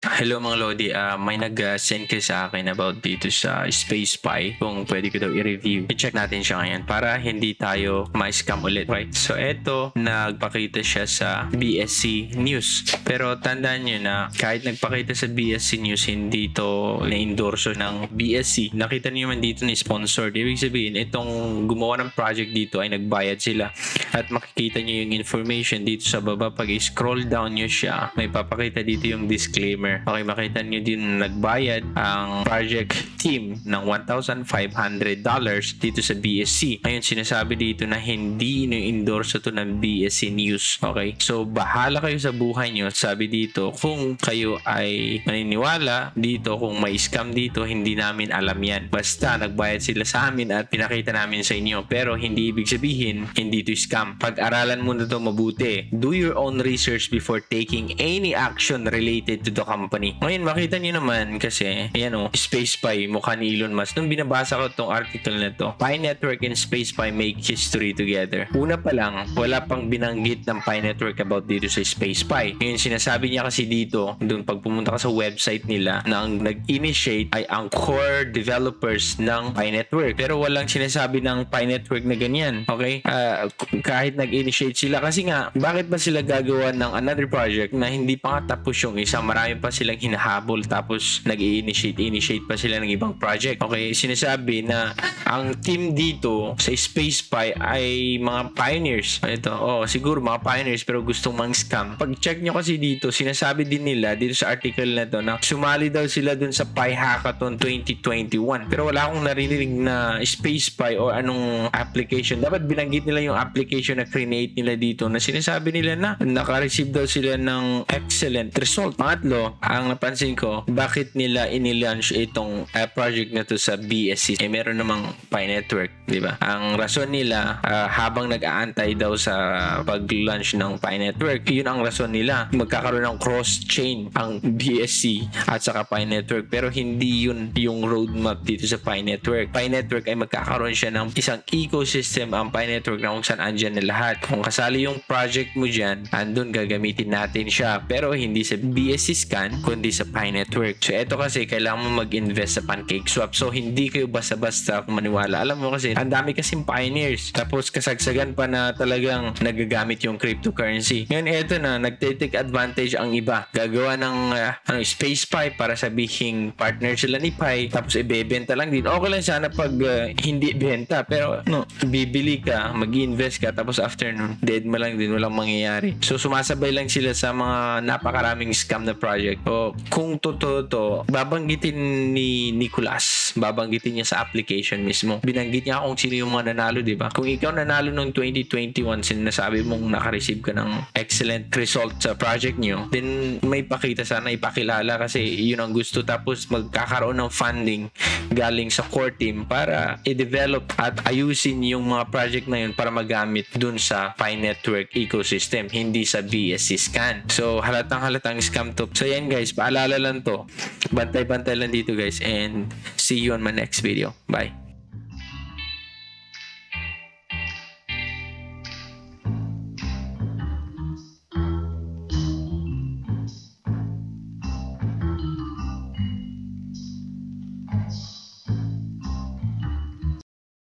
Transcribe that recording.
Hello mga Lodi, may nag-send kasi sa akin about dito sa Space Spy kung pwede ko daw i-review. I-check natin siya ngayon para hindi tayo ma-scam ulit, right? So eto, nagpakita siya sa BSC News. Pero tandaan nyo na kahit nagpakita sa BSC News, hindi to na-endorso ng BSC. Nakita nyo naman dito na sponsored. Ibig sabihin, itong gumawa ng project dito ay nagbayad sila. At makikita nyo yung information dito sa baba. Pag i-scroll down nyo siya, may papakita dito yung disclaimer. Okay, makita nyo din na nagbayad ang project team ng $1,500 dito sa BSC. Ngayon, sinasabi dito na hindi ino-endorse ito ng BSC News. Okay? So, bahala kayo sa buhay nyo. Sabi dito, kung kayo ay maniniwala dito, kung may scam dito, hindi namin alam yan. Basta, nagbayad sila sa amin at pinakita namin sa inyo. Pero, hindi ibig sabihin, hindi ito scam. Pag-aralan mo na ito mabuti. Do your own research before taking any action related to the company. Ngayon, makita nyo naman kasi, ayan o, Space Spy, mukha ni Elon Musk. Nung binabasa ko itong article na to, Pi Network and Space Spy make history together. Una pa lang, wala pang binanggit ng Pi Network about dito sa Space Spy. Ngayon, sinasabi niya kasi dito, dun pag pumunta ka sa website nila, na ang nag-initiate ay ang core developers ng Pi Network. Pero walang sinasabi ng Pi Network na ganyan. Okay? Kahit nag-initiate sila. Kasi nga, bakit ba sila gagawa ng another project na hindi pa nga tapos yung isa? Marami pa silang hinahabol tapos nag-i-initiate pa sila ng ibang project. Okay, sinasabi na ang team dito sa Space Spy ay mga pioneers. Ito, siguro mga pioneers pero gustong mang-scam. Pag-check nyo kasi dito, sinasabi din nila dito sa article na to na sumali daw sila dun sa Pi Hackathon 2021. Pero wala akong narinig na Space Spy o anong application. Dapat binanggit nila yung application na create nila dito na sinasabi nila na naka-receive daw sila ng excellent result. Pangatlo, ang napansin ko, bakit nila inilaunch itong project na to sa BSC? Meron namang Pi Network, di ba? Ang rason nila, habang nag-aantay daw sa pag-launch ng Pi Network, yun ang rason nila. Magkakaroon ng cross-chain ang BSC at saka Pi Network. Pero hindi yun yung roadmap dito sa Pi Network. Pi Network ay magkakaroon siya ng isang ecosystem ang Pi Network na kung saan andyan na lahat. Kung kasali yung project mo dyan, andun gagamitin natin siya. Pero hindi sa BSC Scan, kundi sa Pi Network. So, eto kasi, kailangan mo mag-invest sa PancakeSwap. So, hindi kayo basta-basta kung maniwala. Alam mo kasi, ang dami kasing pioneers. Tapos, kasagsagan pa na talagang nagagamit yung cryptocurrency. Ngayon, eto na, nagtitake advantage ang iba. Gagawa ng Space Pi para sabihin partner sila ni Pi. Tapos, ibebenta lang din. Okay lang sana pag hindi benta. Pero, bibili ka, mag-invest ka, tapos after nun, dead mo lang din, walang mangyayari. So, sumasabay lang sila sa mga napakaraming scam na project. O, kung totoo to, babanggitin ni Nicolas, babanggitin niya sa application mismo. Binanggit niya kung sino yung mga nanalo, di ba? Kung ikaw nanalo noong 2021, sinasabi mong naka-receive ka ng excellent result sa project niyo, then may pakita sana, ipakilala kasi yun ang gusto. Tapos magkakaroon ng funding galing sa core team para i-develop at ayusin yung mga project na yun para magamit dun sa Pi Network ecosystem, hindi sa BSC Scan. So, halatang scam to. So, yan guys, paalala lang to. Bantay-bantay lang dito guys, and see you on my next video. Bye.